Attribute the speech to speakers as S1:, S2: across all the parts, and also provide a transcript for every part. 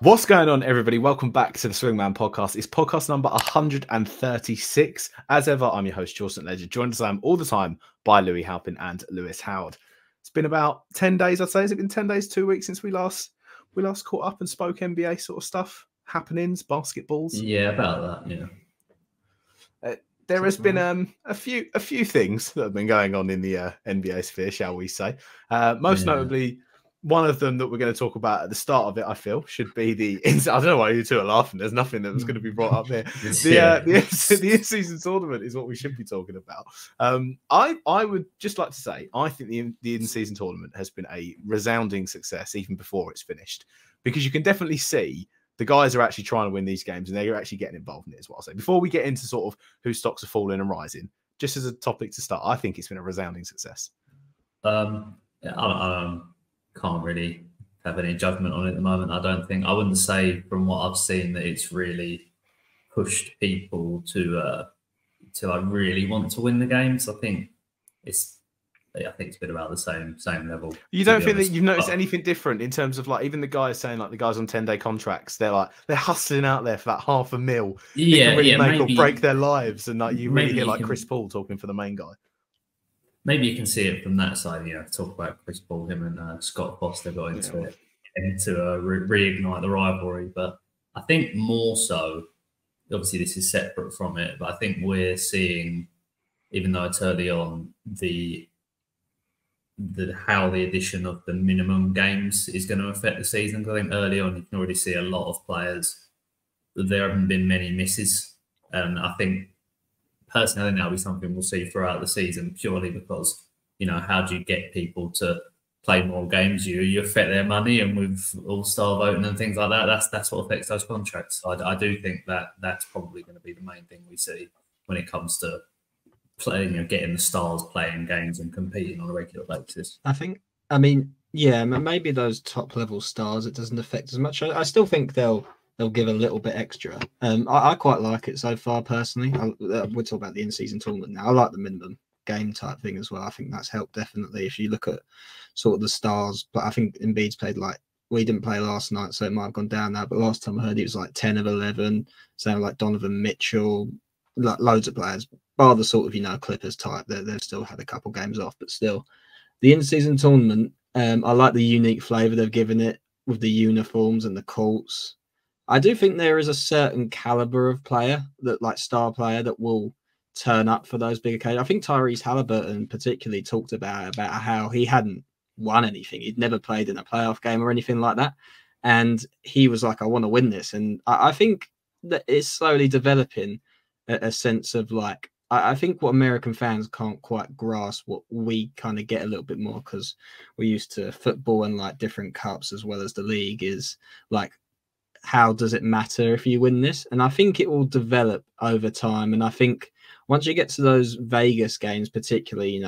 S1: What's going on, everybody? Welcome back to the Swingman podcast. It's podcast number 136. As ever, I'm your host, Jordan Ledger, joined as I am all the time by Louis Halpin and Lewis Howard. It's been about 10 days, I'd say. Has it been 10 days, 2 weeks since we last caught up and spoke NBA sort of stuff, happenings, basketballs?
S2: Yeah, about that, yeah.
S1: There has been a few things that have been going on in the NBA sphere, shall we say. Most notably, one of them that we're going to talk about at the start of it, I feel, should be the... I don't know why you two are laughing. There's nothing that was going to be brought up here. The in-season tournament is what we should be talking about. I would just like to say, I think the in-season tournament has been a resounding success even before it's finished, because you can definitely see the guys are actually trying to win these games and they're actually getting involved in it, is what I'll say. Before we get into sort of whose stocks are falling and rising, just as a topic to start, I think it's been a resounding success.
S2: I can't really have any judgment on it at the moment. I wouldn't say from what I've seen that it's really pushed people to really want to win the games. I think it's been about the same level.
S1: You don't feel that you've noticed anything different in terms of, like, even the guys saying, like, the guys on 10-day contracts, they're hustling out there for that $500,000. Yeah, can really make or break their lives, and like you really hear like Chris Paul talking for the main guy.
S2: Maybe you can see it from that side. Talk about Chris Paul, him and Scott Foster got into it, to reignite the rivalry. But I think more so, obviously this is separate from it, but I think we're seeing, even though it's early on, how the addition of the minimum games is going to affect the season. I think early on you can already see a lot of players. There haven't been many misses, and I think personally, I think that'll be something we'll see throughout the season, purely because, how do you get people to play more games? You affect their money, and with all-star voting and things like that, that's what affects those contracts. So I do think that's probably going to be the main thing we see when it comes to playing, getting the stars playing games and competing on a regular basis.
S3: Maybe those top-level stars, it doesn't affect as much. I still think they'll give a little bit extra. I quite like it so far, personally. We'll talk about the in-season tournament now. I like the minimum game type thing as well. I think that's helped, definitely. If you look at sort of the stars, but I think Embiid's played we didn't play last night, so it might have gone down now, but last time I heard it was like 10 of 11, same like Donovan Mitchell, loads of players, bar the sort of, Clippers type. They've still had a couple games off, but still. The in-season tournament, I like the unique flavour they've given it with the uniforms and the courts. I do think there is a certain caliber of player, star player, that will turn up for those big occasions. I think Tyrese Halliburton particularly talked about how he hadn't won anything. He'd never played in a playoff game or anything like that. And he was like, I want to win this. And I think that it's slowly developing a sense of I think what American fans can't quite grasp, what we kind of get a little bit more, because we're used to football and different cups as well as the league, is how does it matter if you win this? And I think it will develop over time. And I think once you get to those Vegas games, particularly,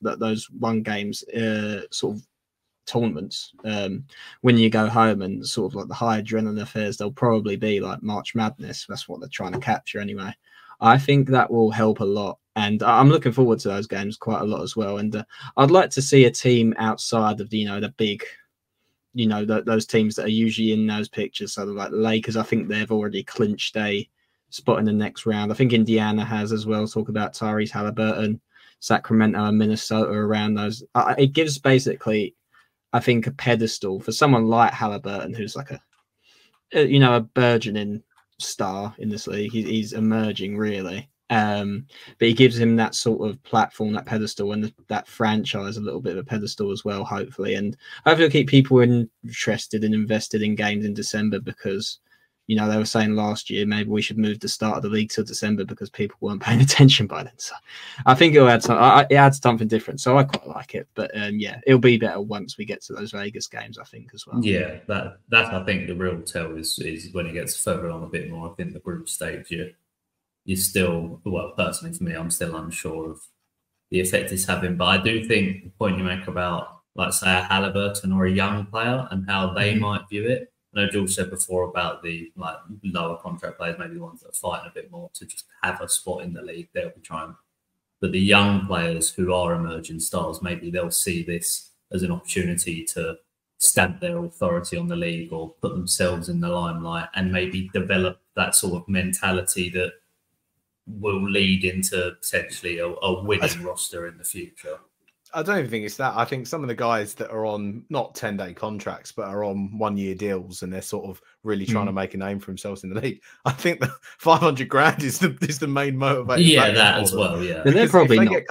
S3: those one games sort of tournaments, when you go home and sort of the high adrenaline affairs, they'll probably be like March Madness. That's what they're trying to capture anyway. I think that will help a lot. And I'm looking forward to those games quite a lot as well. And I'd like to see a team outside of the big, those teams that are usually in those pictures. So like the Lakers, I think they've already clinched a spot in the next round. I think Indiana has as well. Talk about Tyrese Halliburton, Sacramento and Minnesota around those. It gives basically, I think, a pedestal for someone like Halliburton, who's like a burgeoning star in this league. He's emerging, really. But he gives him that sort of platform, that pedestal, and that franchise a little bit of a pedestal as well, hopefully. And hopefully it'll keep people interested and invested in games in December, because, they were saying last year maybe we should move the start of the league till December because people weren't paying attention by then. So I think it'll add it adds something different. So I quite like it. But it'll be better once we get to those Vegas games, I think, as well.
S2: Yeah, that I think the real tell is when it gets further on a bit more. I think the group stage, you're still, well, personally for me, I'm still unsure of the effect it's having. But I do think the point you make about, say, a Halliburton or a young player and how they might view it. I know George said before about the lower contract players, maybe the ones that are fighting a bit more to just have a spot in the league. They'll be trying. But the young players who are emerging stars, maybe they'll see this as an opportunity to stamp their authority on the league or put themselves in the limelight and maybe develop that sort of mentality that will lead into potentially a winning roster in the future.
S1: I don't even think it's that. I think some of the guys that are on not 10-day contracts, but are on 1-year deals, and they're sort of really trying to make a name for themselves in the league. I think the 500 grand is the main motivator.
S2: Yeah, that as well. Yeah,
S3: but they're probably not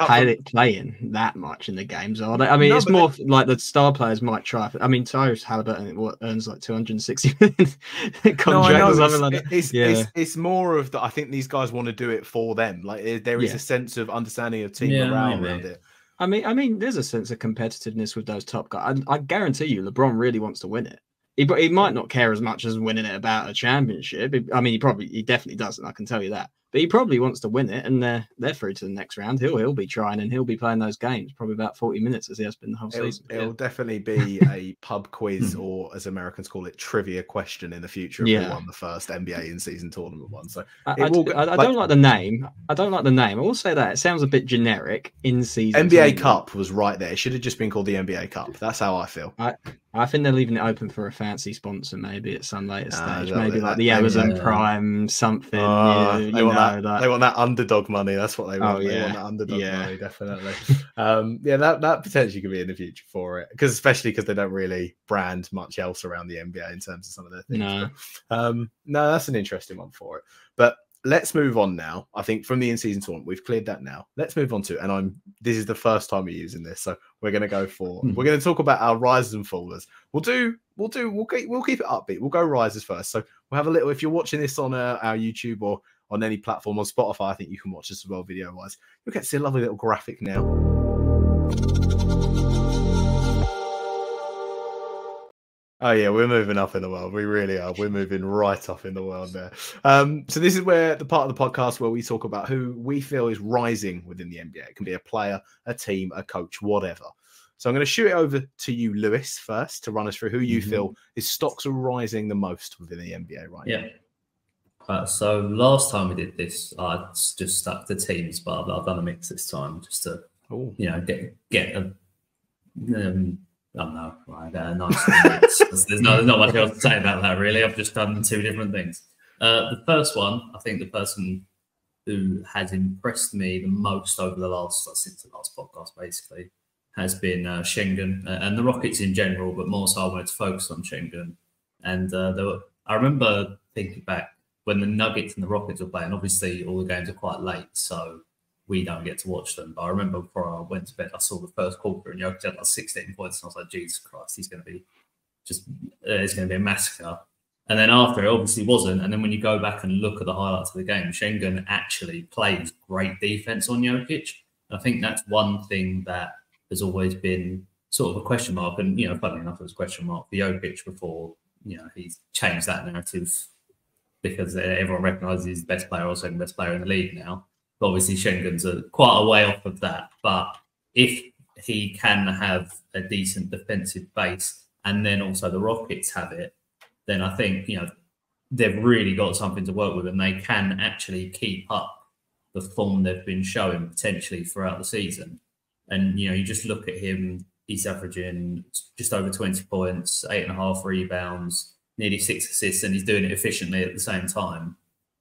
S3: playing that much in the games, are they? I mean, it's more like the star players might try. I mean, Tyrese Halliburton earns like 260 million contract or something like that.
S1: It's more of that. I think these guys want to do it for them. Like there is a sense of understanding of team morale around it.
S3: I mean, there's a sense of competitiveness with those top guys. I guarantee you, LeBron really wants to win it. He might not care as much as winning it about a championship. I mean, he definitely doesn't. I can tell you that. But he probably wants to win it, and they're through to the next round. He'll be trying, and he'll be playing those games probably about 40 minutes as he has been the whole season.
S1: It'll definitely be a pub quiz, or as Americans call it, trivia question in the future if we won the first NBA in-season tournament one. So
S3: I don't like the name. I don't like the name. I will say that it sounds a bit generic. In-season
S1: NBA tournament. Cup was right there. It should have just been called the NBA Cup. That's how I feel.
S3: I think they're leaving it open for a fancy sponsor, maybe at some later stage. Maybe like the Amazon Prime something.
S1: They want that underdog money. That's what they want. They want that underdog money, definitely. That potentially could be in the future for it, especially because they don't really brand much else around the NBA in terms of some of their things. No, that's an interesting one for it. But let's move on now. I think from the in-season tournament, we've cleared that now. Let's move on to, and this is the first time we're using this, so we're going to go for. We're going to talk about our risers and fallers. We'll keep it upbeat. We'll go risers first. So we'll have a little. If you're watching this on our YouTube or on any platform, on Spotify, I think you can watch this as well, video-wise. You'll get to see a lovely little graphic now. Oh yeah, we're moving up in the world. We really are. We're moving right up in the world there. So this is where the part of the podcast where we talk about who we feel is rising within the NBA. It can be a player, a team, a coach, whatever. So I'm going to shoot it over to you, Lewis, first to run us through who you feel his stocks are rising the most within the NBA right now.
S2: So last time we did this, I just stuck to teams, but I've done a mix this time just to get a. I don't know. Right, nice. There's not much else to say about that, really. I've just done two different things. The first one, I think the person who has impressed me the most over since the last podcast, basically, has been Schengen and the Rockets in general, but more so I wanted to focus on Schengen. And I remember thinking back when the Nuggets and the Rockets were playing. Obviously, all the games are quite late, so we don't get to watch them. But I remember before I went to bed, I saw the first quarter and Jokic had like 16 points. And I was like, Jesus Christ, it's going to be a massacre. And then after, it obviously wasn't. And then when you go back and look at the highlights of the game, Schengen actually plays great defense on Jokic. And I think that's one thing that has always been sort of a question mark. And, funny enough, it was a question mark for Jokic before, he's changed that narrative because everyone recognises he's the best player or second best player in the league now. But obviously, Schengen's quite a way off of that. But if he can have a decent defensive base and then also the Rockets have it, then I think, they've really got something to work with and they can actually keep up the form they've been showing potentially throughout the season. And, you just look at him, he's averaging just over 20 points, 8.5 rebounds, nearly 6 assists, and he's doing it efficiently at the same time.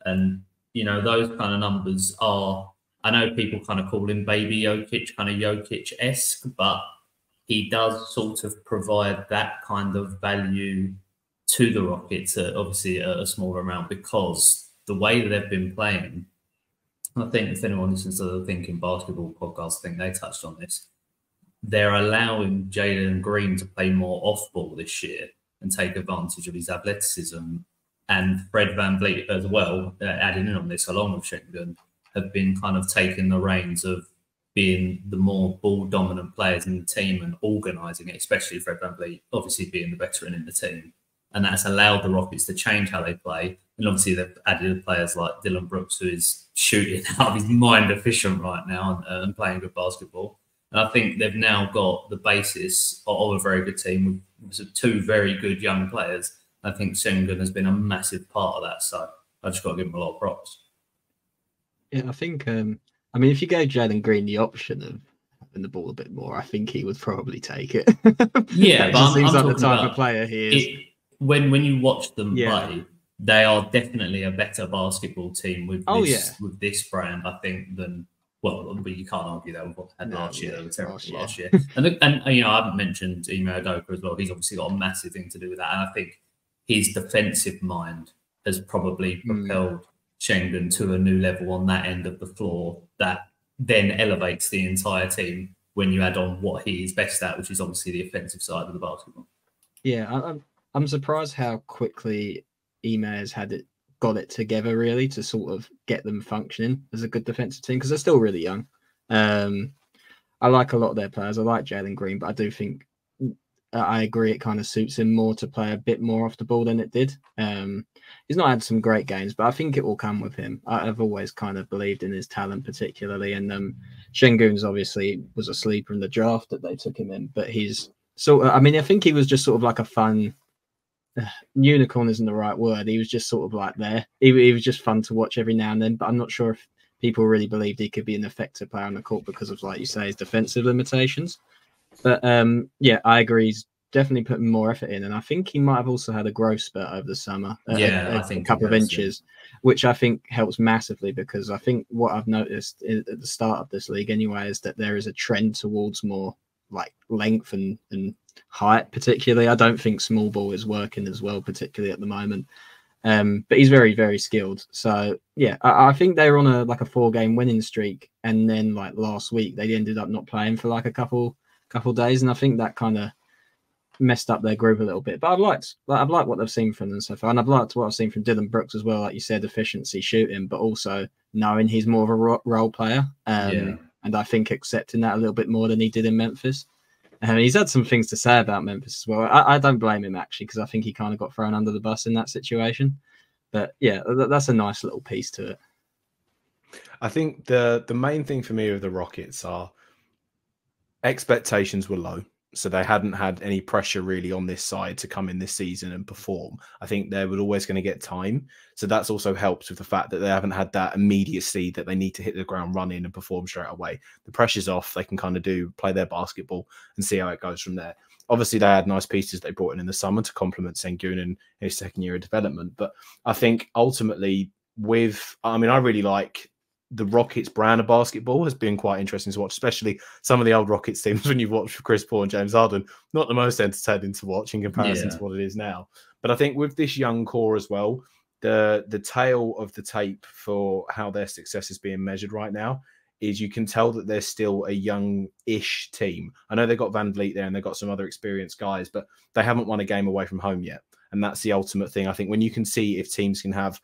S2: And, those kind of numbers are, I know people kind of call him baby Jokic, kind of Jokic-esque, but he does sort of provide that kind of value to the Rockets, obviously a smaller amount, because the way that they've been playing, I think if anyone listens to the Thinking Basketball podcast, I think they touched on this, they're allowing Jalen Green to play more off-ball this year and take advantage of his athleticism. And Fred VanVleet as well, adding in on this along with Schengen, have been kind of taking the reins of being the more ball-dominant players in the team and organising it, especially Fred VanVleet, obviously being the veteran in the team. And that's allowed the Rockets to change how they play. And obviously they've added players like Dylan Brooks, who is shooting out of his mind efficient right now and playing good basketball. And I think they've now got the basis of a very good team with two very good young players. I think Schengen has been a massive part of that. So I just got to give him a lot of props.
S3: Yeah, I think, if you gave Jalen Green the option of having the ball a bit more, I think he would probably take it.
S2: Yeah,
S3: It
S2: but
S3: just seems
S2: I'm
S3: like the
S2: talking
S3: type
S2: about
S3: of player he is.
S2: when you watch them
S3: Yeah.
S2: play, they are definitely a better basketball team with
S3: Oh,
S2: this brand, I think, than but you can't argue that with what they had last year. They were terrible last year. And you know, I haven't mentioned Ime Udoka as well. He's obviously got a massive thing to do with that, and I think his defensive mind has probably propelled Schengen to a new level on that end of the floor that then elevates the entire team when you add on what he is best at, which is obviously the offensive side of the basketball.
S3: Yeah, I'm surprised how quickly Ime has got it together, really, to sort of get them functioning as a good defensive team, because they're still really young. I like a lot of their players. I like Jalen Green, but I do think I agree it kind of suits him more to play a bit more off the ball than it did. He's not had some great games, but I think it will come with him. I've always kind of believed in his talent, particularly. And Şengün's obviously was a sleeper in the draft that they took him in, but he's sort of, I mean, I think he was just sort of like a fun unicorn isn't the right word. He was just sort of like there. He was just fun to watch every now and then, but I'm not sure if people really believed he could be an effective player on the court because of, like you say, his defensive limitations. But yeah, I agree. He's definitely putting more effort in, and I think he might have also had a growth spurt over the summer.
S2: I think
S3: a couple of inches, which I think helps massively, because I think what I've noticed at the start of this league anyway is that there is a trend towards more like length and height, particularly. I don't think small ball is working as well, particularly at the moment. But he's very, very skilled. So yeah, I think they were on a 4-game winning streak, and then like last week they ended up not playing for like a couple days, and I think that kind of messed up their group a little bit. But I've liked what they've seen from them so far, and I've liked what I've seen from Dylan Brooks as well. Like you said, efficiency shooting, but also knowing he's more of a role player. And I think accepting that a little bit more than he did in Memphis. He's had some things to say about Memphis as well. I don't blame him, actually, because I think he kind of got thrown under the bus in that situation. But yeah, that's a nice little piece to it.
S1: I think the main thing for me with the Rockets are expectations were low. So they hadn't had any pressure really on this side to come in this season and perform. I think they were always going to get time. So that's also helped with the fact that they haven't had that immediacy that they need to hit the ground running and perform straight away. The pressure's off. They can kind of play their basketball and see how it goes from there. Obviously, they had nice pieces they brought in the summer to complement Şengün in his second year of development. But I think ultimately I really like the Rockets brand of basketball has been quite interesting to watch, especially some of the old Rockets teams when you've watched Chris Paul and James Harden. Not the most entertaining to watch in comparison to what it is now. But I think with this young core as well, the tail of the tape for how their success is being measured right now is you can tell that they're still a young-ish team. I know they've got Van Vliet there and they've got some other experienced guys, but they haven't won a game away from home yet. And that's the ultimate thing. I think when you can see if teams can have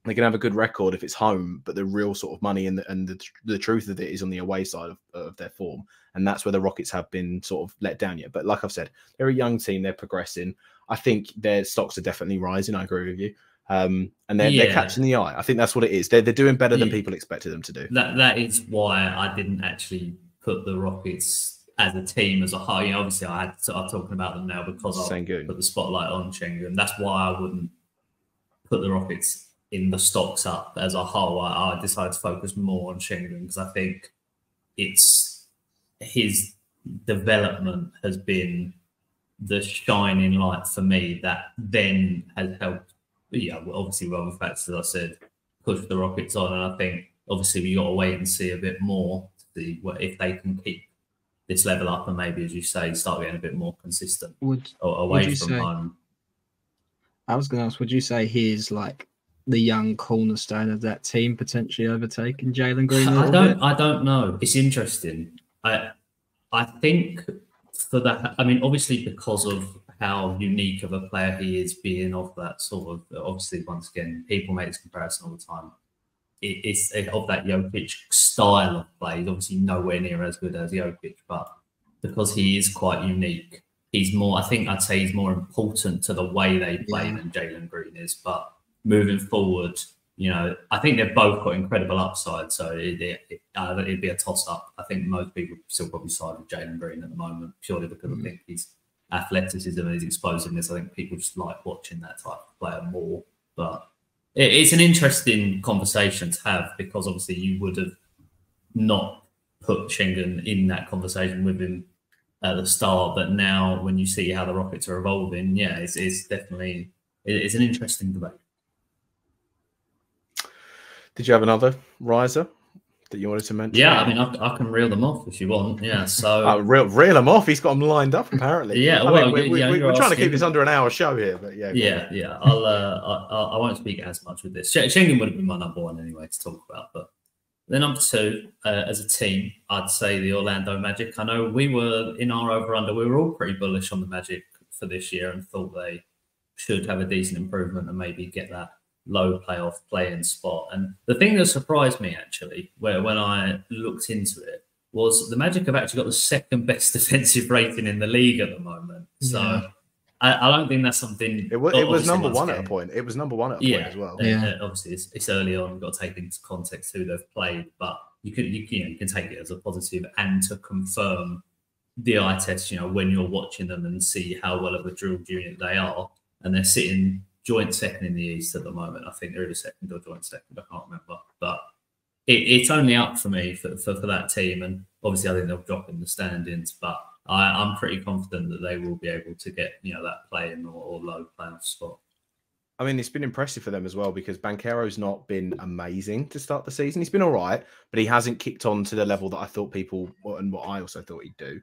S1: a good record if it's home, but the real sort of money and the truth of it is on the away side of their form. And that's where the Rockets have been sort of let down yet. But like I've said, they're a young team. They're progressing. I think their stocks are definitely rising. I agree with you. And they're catching the eye. I think that's what it is. They're doing better than people expected them to do.
S2: That is why I didn't actually put the Rockets as a team as a whole. You know, obviously I'm talking about them now because I put the spotlight on Şengün. That's why I wouldn't put the Rockets in the stocks up as a whole. I decided to focus more on Şengün because I think it's his development has been the shining light for me that then has helped. Obviously, well, the facts, as I said, push the Rockets on, and I think obviously we got to wait and see a bit more to see if they can keep this level up and maybe, as you say, start getting a bit more consistent away from home.
S3: I was going to ask, would you say he's like the young cornerstone of that team potentially overtaking Jalen Green?
S2: I don't know. It's interesting. I think for that, I mean, obviously because of how unique of a player he is, being of that sort of, obviously once again, people make this comparison all the time. It's of that Jokic style of play. He's obviously nowhere near as good as Jokic, but because he is quite unique, he's more. I think I'd say he's more important to the way they play than Jalen Green is. But moving forward, I think they've both got incredible upside. So it'd be a toss-up. I think most people still probably side with Jalen Green at the moment, purely because I think his athleticism and his explosiveness. I think people just like watching that type of player more. But it's an interesting conversation to have because obviously you would have not put Schengen in that conversation with him at the start. But now, when you see how the Rockets are evolving, yeah, it's definitely it's an interesting debate.
S1: Did you have another riser that you wanted to mention?
S2: Yeah, I mean, I can reel them off if you want. Yeah, so
S1: reel them off. He's got them lined up apparently.
S2: Yeah,
S1: well,
S2: we're
S1: trying to keep this under an hour show here, but yeah.
S2: Yeah. I won't speak as much with this. Schengen would have been my number one anyway to talk about, but then number two, as a team, I'd say the Orlando Magic. I know we were in our over/under. We were all pretty bullish on the Magic for this year and thought they should have a decent improvement and maybe get that low playoff play-in spot. And the thing that surprised me actually, when I looked into it, was the Magic have actually got the second best defensive rating in the league at the moment. So I don't think that's something.
S1: It was number one at a point. It was number one at a point as well.
S2: Yeah, obviously it's early on. You've got to take into context who they've played, but you can take it as a positive and to confirm the eye test. When you're watching them and see how well of a drilled unit they are, and they're sitting joint second in the East at the moment. I think they're either second or joint second. I can't remember, but it's only up for me for that team. And obviously, I think they'll drop in the standings, but I'm pretty confident that they will be able to get that play-in or low playoff spot.
S1: I mean, it's been impressive for them as well because Banchero's not been amazing to start the season. He's been all right, but he hasn't kicked on to the level that I thought people and what I also thought he'd do.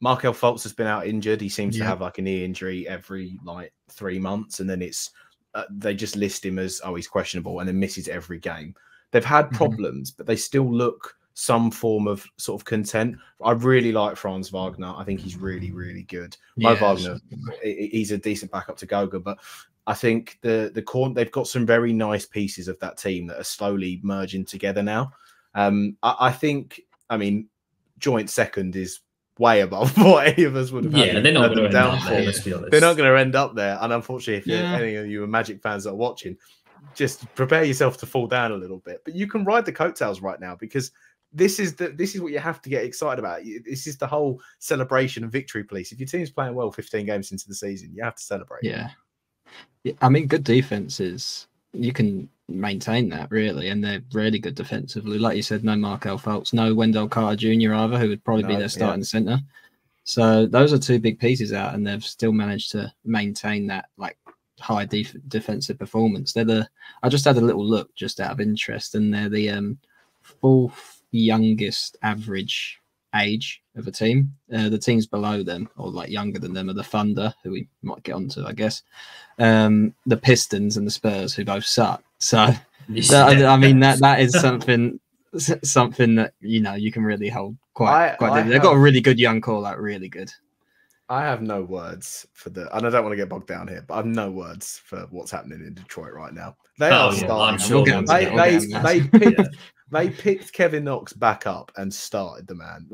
S1: Markel Fultz has been out injured. He seems to have like a knee injury every 3 months, and then it's they just list him as he's questionable, and then misses every game. They've had problems, but they still look some form of sort of content. I really like Franz Wagner. I think he's really, really good. Mo Wagner, he's a decent backup to Goga, but I think they've got some very nice pieces of that team that are slowly merging together now. I think, joint second is way above what any of us would have had.
S2: They're not going to end up there, let's be honest.
S1: They're not going to end up there. And unfortunately, if any of you are Magic fans that are watching, just prepare yourself to fall down a little bit. But you can ride the coattails right now because this is what you have to get excited about. This is the whole celebration and victory police. If your team's playing well 15 games into the season, you have to celebrate.
S3: Yeah. I mean, good defenses, you can maintain that really, and they're really good defensively. Like you said, no Markel Fultz, no Wendell Carter Jr. either, who would probably be their starting center. So those are two big pieces out, and they've still managed to maintain that high defensive performance. I just had a little look just out of interest, and they're the fourth youngest average age of a team. The teams below them, or younger than them, are the Thunder, who we might get onto, I guess. The Pistons and the Spurs, who both suck. So I mean that is something that you can really hold quite. They've got a really good young core, really good.
S1: I have no words for and I don't want to get bogged down here, but I have no words for what's happening in Detroit right now. They are starting. They picked Kevin Knox back up and started the man.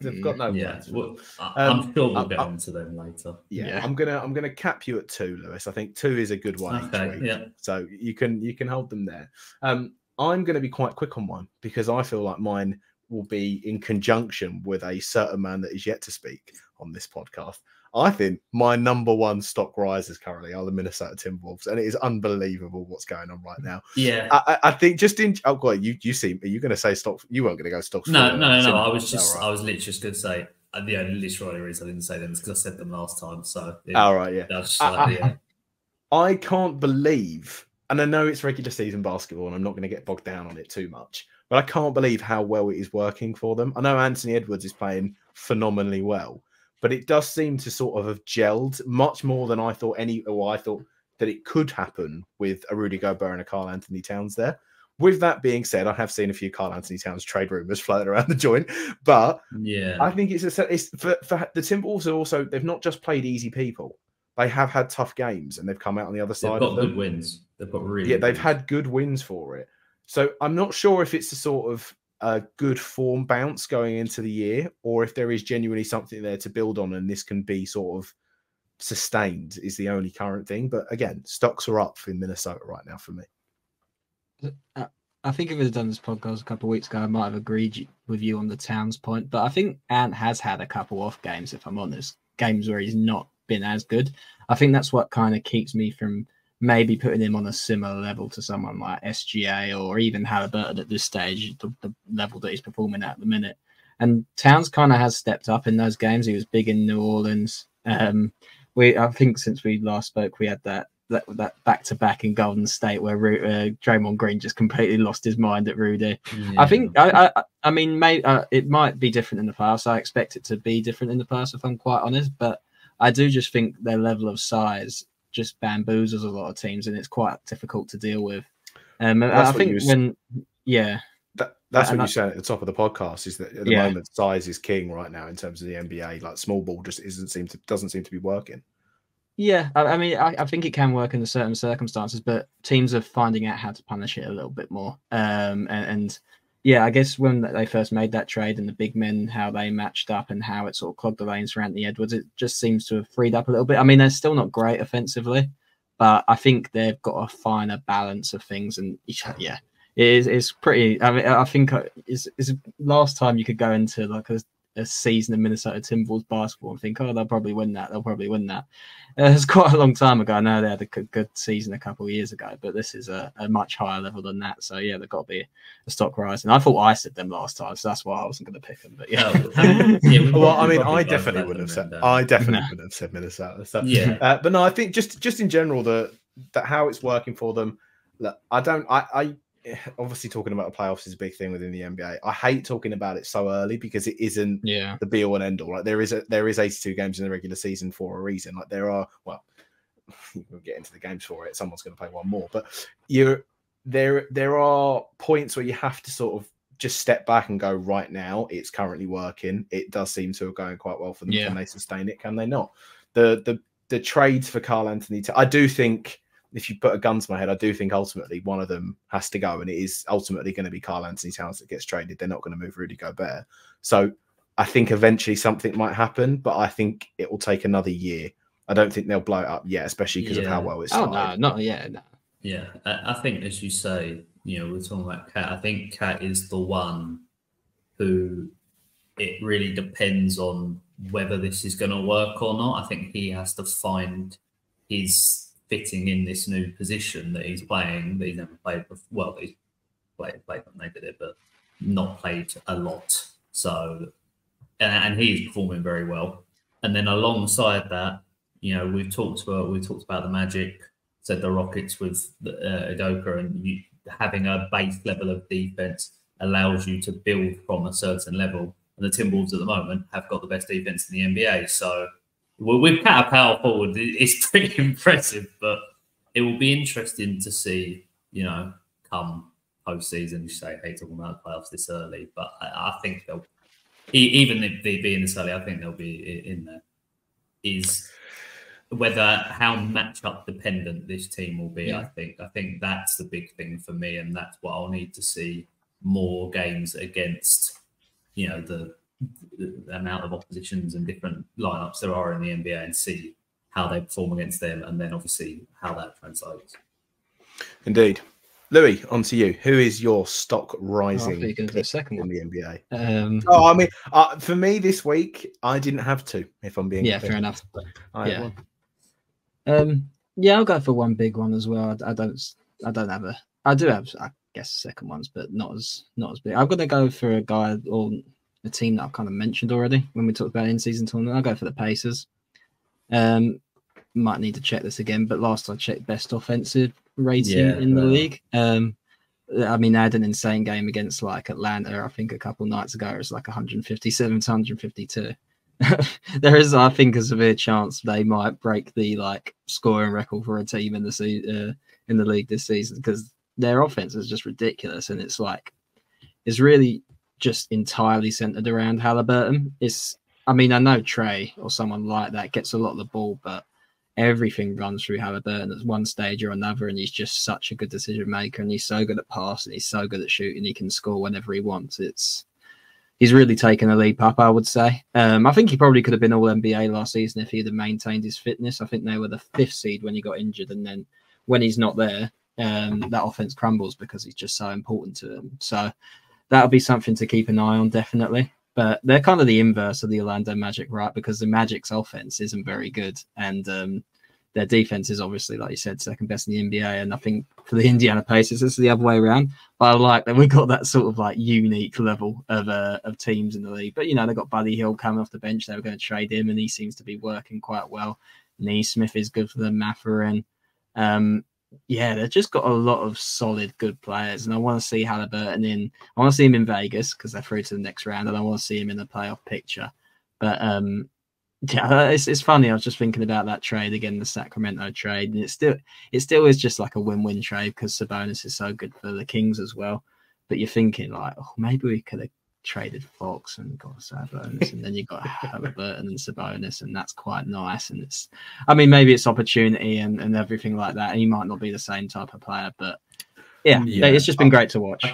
S1: They've got no words.
S2: Well, I'm sure we'll get onto them later.
S1: Yeah. I'm gonna cap you at 2, Lewis. I think 2 is a good one each week. Yeah. So you can hold them there. I'm gonna be quite quick on one because I feel like mine will be in conjunction with a certain man that is yet to speak on this podcast. I think my number one stock risers currently are the Minnesota Timberwolves, and it is unbelievable what's going on right now.
S2: Yeah,
S1: I think just in God, you see, are you going to say stock? You weren't going to go stocks?
S2: No. I was literally just going to say the only reason I didn't say them is because I said them last time. So
S1: all right, yeah. I can't believe, and I know it's regular season basketball, and I'm not going to get bogged down on it too much, but I can't believe how well it is working for them. I know Anthony Edwards is playing phenomenally well, but it does seem to sort of have gelled much more than I thought. I thought that it could happen with a Rudy Gobert and a Karl Anthony Towns there. With that being said, I have seen a few Karl Anthony Towns trade rumors floating around the joint, but I think it's for the Timberwolves. Also, they've not just played easy people; they have had tough games, and they've come out on the other side.
S2: They've got good wins. They've got
S1: they've had good wins for it. So I'm not sure if it's a sort of a good form bounce going into the year, or if there is genuinely something there to build on, and this can be sort of sustained is the only current thing. But again, stocks are up in Minnesota right now for me.
S3: I think if we had done this podcast a couple of weeks ago, I might have agreed with you on the Towns point, but I think Ant has had a couple off games, if I'm honest, games where he's not been as good. I think that's what kind of keeps me from maybe putting him on a similar level to someone like SGA or even Halliburton at this stage, the level that he's performing at the minute. And Towns kind of has stepped up in those games. He was big in New Orleans. I think since we last spoke, we had that back-to-back in Golden State where Draymond Green just completely lost his mind at Rudy. Yeah. I think, I mean, it might be different in the past. I expect it to be different in the past, if I'm quite honest. But I do just think their level of size just bamboozles a lot of teams, and it's quite difficult to deal with. I think
S1: that's what you said at the top of the podcast, is that at the moment size is king right now in terms of the NBA. Like small ball just doesn't seem to be working.
S3: Yeah, I mean, I think it can work in certain circumstances, but teams are finding out how to punish it a little bit more. And yeah, I guess when they first made that trade and the big men, how they matched up and how it sort of clogged the lanes for Anthony Edwards, it just seems to have freed up a little bit. I mean, they're still not great offensively, but I think they've got a finer balance of things. And yeah, it's pretty. I mean, I think it's last time you could go into like a season of Minnesota Timberwolves basketball and think, oh, they'll probably win that. It's quite a long time ago. I know they had a good season a couple of years ago, but this is a much higher level than that. So yeah, they've got to be a stock rise. And I thought I said them last time, so that's why I wasn't going to pick them. But yeah,
S1: well, I mean, I definitely wouldn't have said. I definitely wouldn't have said Minnesota. So, yeah, but no, I think just in general that how it's working for them. Look, I obviously talking about the playoffs is a big thing within the NBA. I hate talking about it so early because it isn't the be all and end all. Like there is 82 games in the regular season for a reason. Like there are, well, we'll get into the games for it. Someone's going to play one more, but there are points where you have to sort of just step back and go, right now it's currently working. It does seem to have going quite well for them. Can they sustain it? Can they not? The trades for Karl Anthony, I do think, if you put a gun to my head, I do think ultimately one of them has to go, and it is ultimately going to be Karl Anthony Towns that gets traded. They're not going to move Rudy Gobert. So I think eventually something might happen, but I think it will take another year. I don't think they'll blow it up yet, especially because of how well it's started.
S3: Oh, no, not yet. No.
S2: Yeah, I think, as you say, we're talking about Cat. I think Cat is the one who it really depends on whether this is going to work or not. I think he has to find his fitting in this new position that he's playing, that he's never played before. Well, he's played when they did it, but not played a lot. So, and he's performing very well. And then alongside that, we've talked about the Magic, said the Rockets with Udoka, and having a base level of defense allows you to build from a certain level. And the Timberwolves at the moment have got the best defense in the NBA. So, with Cat a power forward, it's pretty impressive, but it will be interesting to see, come postseason. You say, I hate talking about the playoffs this early, but I think they'll, even if they be in this early, I think they'll be in there. Is whether how matchup dependent this team will be. Yeah. I think that's the big thing for me, and that's what I'll need to see more games against, the amount of oppositions and different lineups there are in the NBA, and see how they perform against them, and then obviously how that translates.
S1: Indeed. Louis, on to you. Who is your stock rising
S3: the second one
S1: in the NBA? For me this week, I didn't have to, if I'm being
S3: fair enough. I'll go for one big one as well. I do have, I guess, second ones, but not as big. I'm going to go for a guy or a team that I've kind of mentioned already when we talked about in-season tournament. I'll go for the Pacers. Might need to check this again, but last I checked, best offensive rating in the league. I mean, they had an insane game against like Atlanta, I think a couple nights ago. It was like 157 to 152. There is, I think, a severe chance they might break the like scoring record for a team in the league this season, because their offense is just ridiculous, and it's really just entirely centered around Halliburton. I know Trey or someone like that gets a lot of the ball, but everything runs through Halliburton at one stage or another, and he's just such a good decision maker, and he's so good at passing, he's so good at shooting, he can score whenever he wants. He's really taken a leap up, I would say. I think he probably could have been All-NBA last season if he'd have maintained his fitness. I think they were the 5th seed when he got injured, and then when he's not there, that offense crumbles because he's just so important to him. So that'll be something to keep an eye on, definitely. But they're kind of the inverse of the Orlando Magic, right? Because the Magic's offense isn't very good, and their defense is obviously, like you said, second best in the NBA. And I think for the Indiana Pacers, it's the other way around. But I like that we got that sort of like unique level of teams in the league. But, you know, they got Buddy Hill coming off the bench. They were going to trade him, and he seems to be working quite well. Neesmith is good for them, Mathurin. Yeah, they've just got a lot of solid, good players. And I want to see Halliburton in. I want to see him in Vegas because they're through to the next round. And I want to see him in the playoff picture. But, yeah, it's funny. I was just thinking about that trade again, the Sacramento trade, and it still is just like a win-win trade because Sabonis is so good for the Kings as well. But you're thinking like, oh, maybe we could have traded Fox and got Sabonis, and then you got Halliburton and Sabonis, and that's quite nice. And maybe it's opportunity and everything like that. And he might not be the same type of player, but yeah. It's just been great to watch.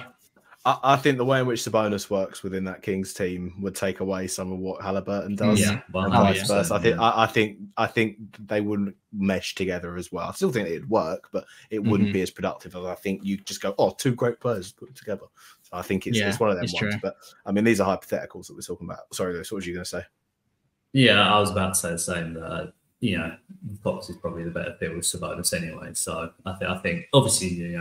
S1: I think the way in which Sabonis works within that Kings team would take away some of what Halliburton does.
S2: Yeah,
S1: and vice versa. I think they wouldn't mesh together as well. I still think it'd work, but it wouldn't be as productive as I think you just go, oh, two great players put together. So I think it's one of them ones.
S3: True.
S1: But I mean, these are hypotheticals that we're talking about. Sorry, Lewis, what were you going to say?
S2: Yeah, I was about to say the same. That Fox is probably the better fit with Sabonis anyway. So I think obviously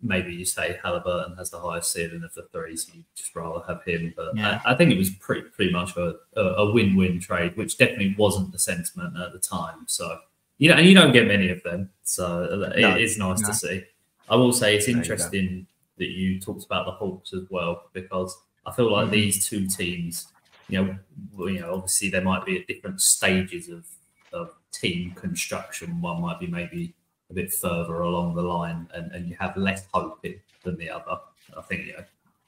S2: maybe you say Halliburton has the highest ceiling of the three, so you just rather have him. But I think it was pretty much a win-win trade, which definitely wasn't the sentiment at the time. So and you don't get many of them, so it's nice to see. I will say it's interesting that you talked about the Hawks as well, because I feel like these two teams, obviously there might be at different stages of team construction. One might be maybe a bit further along the line, and you have less hope than the other. I think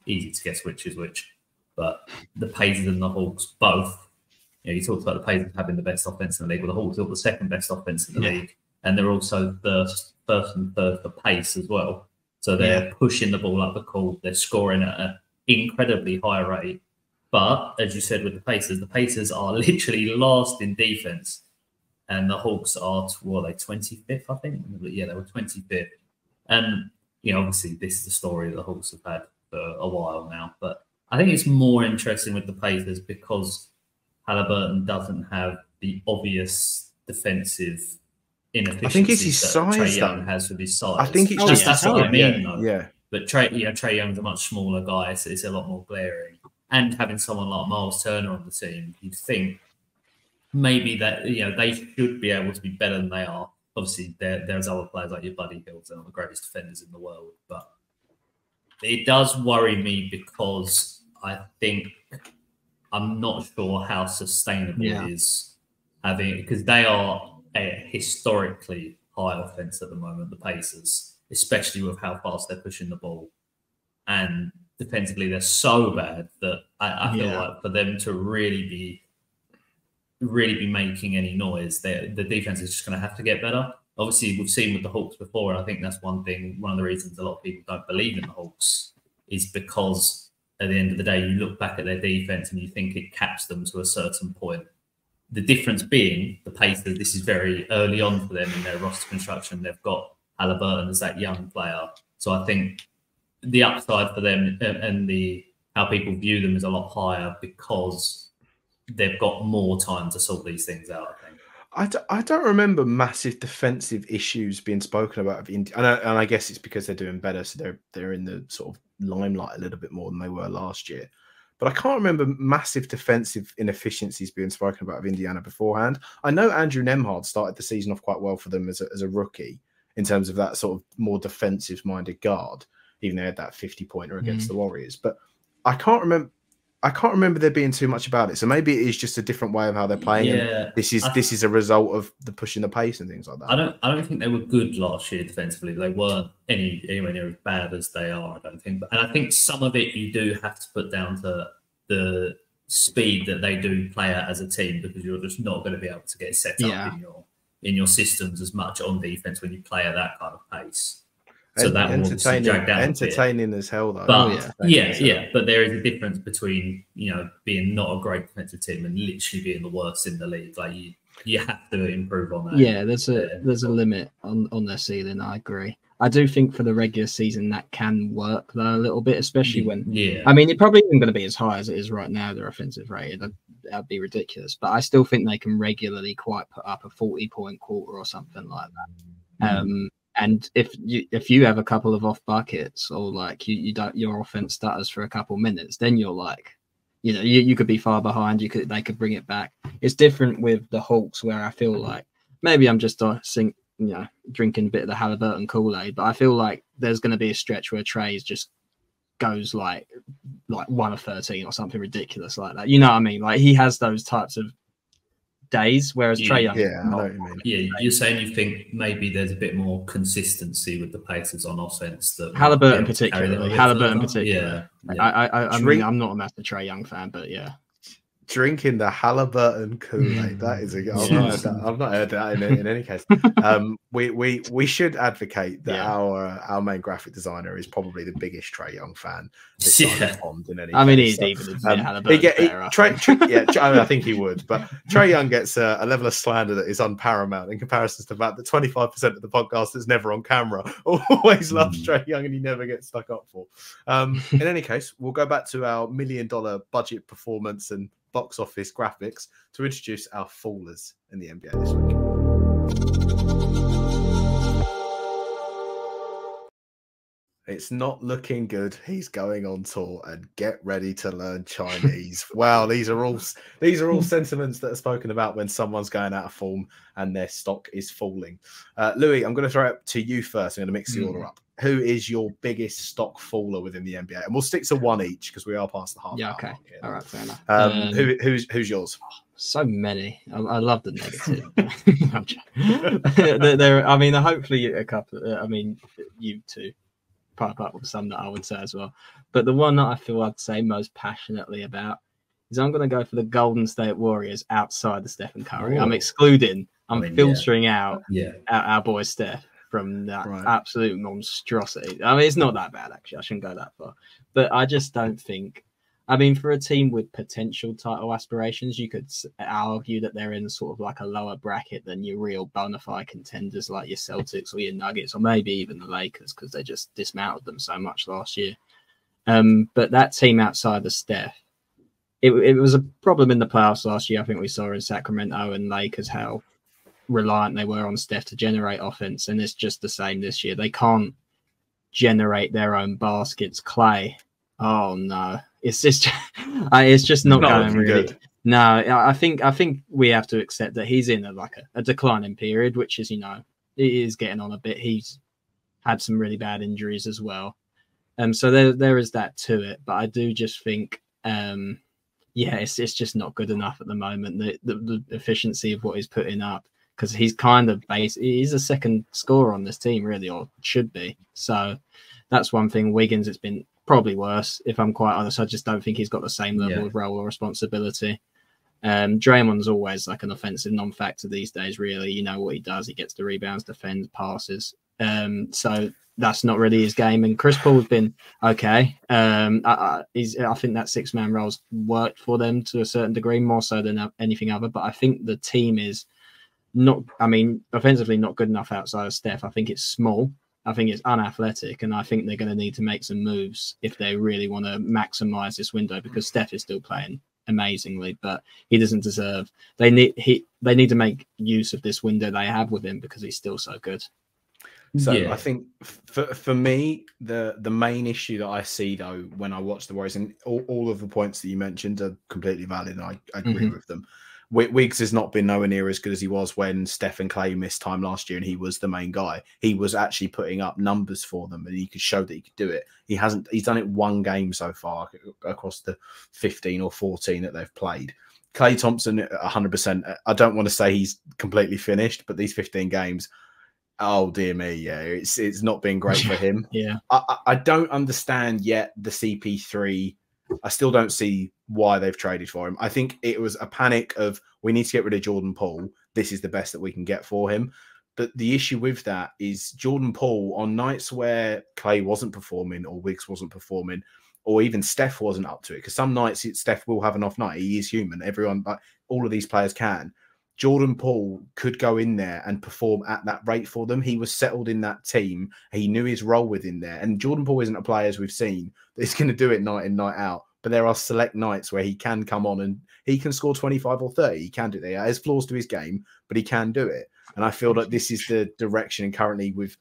S2: easy to guess which is which. But the Pacers and the Hawks both, you talked about the Pacers having the best offense in the league, well, the Hawks have the second best offense in the league, and they're also first and third for pace as well. So they're pushing the ball up the court, they're scoring at an incredibly high rate. But as you said with the Pacers are literally last in defense. And the Hawks are, they 25th, I think? Yeah, they were 25th. And, obviously this is the story that the Hawks have had for a while now. But I think it's more interesting with the Pacers because Halliburton doesn't have the obvious defensive inefficiencies.
S1: I think it's his size,
S2: Trae Young has with his size.
S1: I think it's just
S2: that's what I mean,
S1: though.
S2: Yeah. But Trae Young's a much smaller guy, so it's a lot more glaring. And having someone like Miles Turner on the team, you'd think maybe that they should be able to be better than they are. Obviously, there's other players like your Buddy Hills and the greatest defenders in the world, but it does worry me because I think I'm not sure how sustainable it is having, because they are a historically high offense at the moment, the Pacers, especially with how fast they're pushing the ball, and defensively they're so bad that I feel like for them to really be making any noise, the defense is just going to have to get better. Obviously, we've seen with the Hawks before, and I think that's one of the reasons a lot of people don't believe in the Hawks is because at the end of the day, you look back at their defense and you think it caps them to a certain point. The difference being the Pacers, this is very early on for them in their roster construction. They've got Halliburton as that young player. So I think the upside for them and how people view them is a lot higher because they've got more time to sort these things out, I think.
S1: I don't remember massive defensive issues being spoken about of India, and I guess it's because they're doing better, so they're in the sort of limelight a little bit more than they were last year. But I can't remember massive defensive inefficiencies being spoken about of Indiana beforehand. I know Andrew Nembhard started the season off quite well for them as a rookie in terms of that sort of more defensive-minded guard, even though they had that 50-pointer against the Warriors. But I can't remember there being too much about it. So maybe it is just a different way of how they're playing.
S2: Yeah,
S1: and this is a result of the pushing the pace and things like that.
S2: I don't think they were good last year defensively. They weren't anywhere near as bad as they are, I don't think. And I think some of it you do have to put down to the speed that they do play at as a team, because you're just not going to be able to get set up in your systems as much on defense when you play at that kind of pace. So that will obviously drag down.
S1: Entertaining as hell, though.
S2: But but there is a difference between being not a great defensive team and literally being the worst in the league. Like you have to improve on that.
S3: Yeah, there's a limit on their ceiling. I agree. I do think for the regular season that can work though a little bit, especially when I mean it probably isn't going to be as high as it is right now. Their offensive rating, that'd be ridiculous. But I still think they can regularly quite put up a 40-point quarter or something like that. And if you have a couple of off buckets, or like you don't, your offense stutters for a couple minutes, then you're like, you know, you could be far behind. They could bring it back. It's different with the Hawks, where I feel like maybe I'm just drinking a bit of the Halliburton Kool-Aid, but I feel like there's going to be a stretch where Trey's just goes like 1 of 13 or something ridiculous like that. You know what I mean? Like, he has those types of days, whereas Trae Young.
S1: Yeah, I know what you mean.
S2: Yeah, you're saying you think maybe there's a bit more consistency with the Pacers on offense. That
S3: Halliburton particularly.
S2: Yeah.
S3: I mean, I'm not a massive Trae Young fan, but yeah.
S1: Drinking the Halliburton Kool-Aid. That is I've not heard that in any case. We should advocate that our main graphic designer is probably the biggest Trae Young fan.
S3: I mean, he's even Halliburton.
S1: I think he would, but Trae Young gets a level of slander that is unparamount in comparison to that 25% of the podcast that's never on camera always loves Trae Young, and he never gets stuck up for. In any case, we'll go back to our $1 million budget performance and box office graphics to introduce our fallers in the NBA this week. It's not looking good. He's going on tour, and get ready to learn Chinese. Wow, these are all sentiments that are spoken about when someone's going out of form and their stock is falling. Louis, I'm going to throw it to you first. I'm going to mix the order up. Who is your biggest stock faller within the NBA? And we'll stick to one each because we are past the half.
S3: Yeah, okay. All right, fair enough.
S1: Who's yours?
S3: So many. I love the negative. I mean, hopefully a couple. I mean, you two pipe up with some that I would say as well. But the one that I feel I'd say most passionately about is I'm going to go for the Golden State Warriors outside the Stephen Curry. I'm filtering out our boy Steph from that absolute monstrosity. I mean, it's not that bad, actually. I shouldn't go that far. But I just don't think... I mean, for a team with potential title aspirations, you could argue that they're in sort of like a lower bracket than your real bona fide contenders like your Celtics or your Nuggets, or maybe even the Lakers, because they just dismantled them so much last year. But that team outside of Steph, it was a problem in the playoffs last year. I think we saw in Sacramento and Lakers how reliant they were on Steph to generate offense, and it's just the same this year. They can't generate their own baskets. Clay, oh no, it's just not going really good. No, I think we have to accept that he's in a declining period, which is, you know, it is getting on a bit. He's had some really bad injuries as well, so there is that to it. But I do just think it's just not good enough at the moment. The efficiency of what he's putting up, because he's kind of he's a second scorer on this team, really, or should be. So that's one thing. Wiggins, it's been probably worse, if I'm quite honest. I just don't think he's got the same level of role or responsibility. Draymond's always like an offensive non-factor these days, really. You know what he does. He gets the rebounds, defends, passes. So that's not really his game. And Chris Paul's been okay. I think that six-man role's worked for them to a certain degree, more so than anything other. But I think the team is not, I mean, offensively not good enough outside of Steph. I think it's small. I think it's unathletic, and I think they're going to need to make some moves if they really want to maximize this window, because Steph is still playing amazingly, but he doesn't deserve. They need to make use of this window they have with him, because he's still so good.
S1: So I think for me, the main issue that I see though when I watch the Warriors, and all of the points that you mentioned are completely valid, and I agree with them. Wiggs has not been nowhere near as good as he was when Steph and Clay missed time last year and he was the main guy. He was actually putting up numbers for them, and he could show that he could do it. He's done it one game so far across the 15 or 14 that they've played. Klay Thompson, 100%. I don't want to say he's completely finished, but these 15 games, oh dear me, yeah, it's not been great for him. I don't understand yet the CP3. I still don't see why they've traded for him. I think it was a panic of, we need to get rid of Jordan Poole. This is the best that we can get for him. But the issue with that is Jordan Poole, on nights where Clay wasn't performing or Wiggs wasn't performing, or even Steph wasn't up to it, because some nights Steph will have an off night. He is human. Everyone, like all of these players can. Jordan Poole could go in there and perform at that rate for them. He was settled in that team. He knew his role within there. And Jordan Poole isn't a player, as we've seen, that's going to do it night in, night out but there are select nights where he can come on and he can score 25 or 30. He can do that. There's flaws to his game, but he can do it. And I feel that this is the direction currently with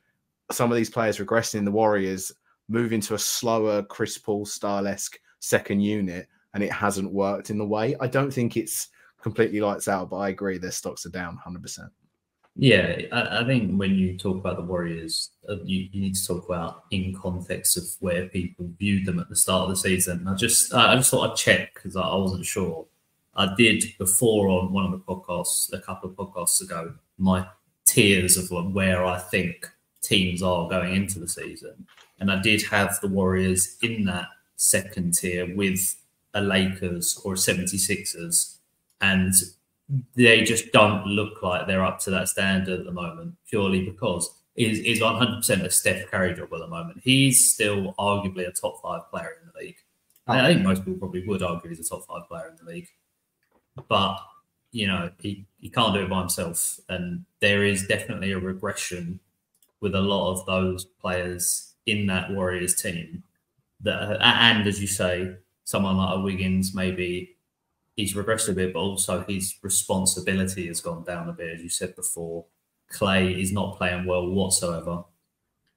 S1: some of these players regressing in the Warriors, moving to a slower Chris Paul style-esque second unit, and it hasn't worked in the way. I don't think it's completely lights out, but I agree their stocks are down 100%.
S2: Yeah, I think when you talk about the Warriors, you need to talk about in context of where people viewed them at the start of the season. I just thought I'd check because I wasn't sure. I did before on one of the podcasts, a couple of podcasts ago, my tiers of where I think teams are going into the season. And I did have the Warriors in that second tier with a Lakers or a 76ers. And they just don't look like they're up to that standard at the moment, purely because is 100% a Steph Curry job at the moment. He's still arguably a top 5 player in the league. I think most people probably would argue he's a top 5 player in the league. But, you know, he can't do it by himself. And there is definitely a regression with a lot of those players in that Warriors team. And as you say, someone like a Wiggins, maybe he's regressed a bit, but also his responsibility has gone down a bit, as you said before. Clay is not playing well whatsoever.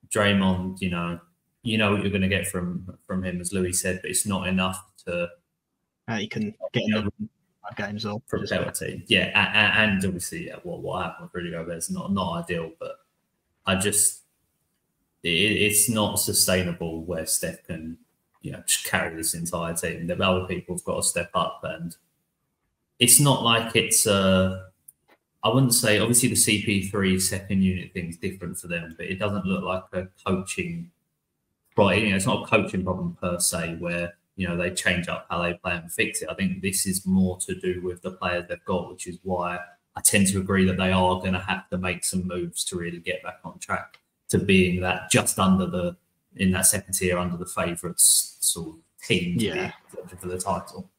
S2: Draymond, you know what you're going to get from him, as Louis said, but it's not enough to.
S3: You can get in the games off
S2: for a penalty. Yeah, and obviously, what happened with Rudy Gobert is not ideal, but it's not sustainable where Steph can, just carry this entire team. The other people have got to step up, and it's not like it's I wouldn't say, obviously the CP3 second unit thing is different for them, but it doesn't look like a coaching problem. It's not a coaching problem per se where, they change up how they play and fix it. I think this is more to do with the players they've got, which is why I tend to agree that they are going to have to make some moves to really get back on track to being that just in that second tier under the favourites sort of team for the title.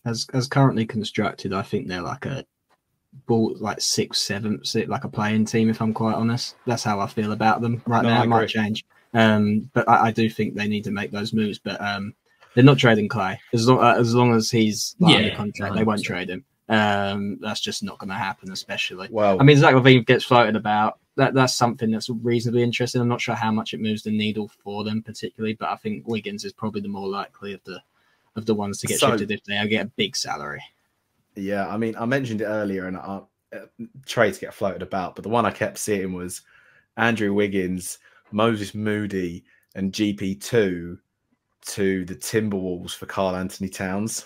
S3: As currently constructed, I think they're like a ball, like 6th, 7th, like a playing team. If I'm quite honest, that's how I feel about them right now. It might change, but I do think they need to make those moves. But they're not trading Clay as long as he's under contract. 100%. They won't trade him. That's just not going to happen. Especially, I mean, Zach LaVine gets floated about. That's something that's reasonably interesting. I'm not sure how much it moves the needle for them particularly, but I think Wiggins is probably the more likely of the ones to get shifted if they get a big salary.
S1: Yeah, I mean, I mentioned it earlier, and trades get floated about, but the one I kept seeing was Andrew Wiggins, Moses Moody, and GP2 to the Timberwolves for Karl Anthony Towns.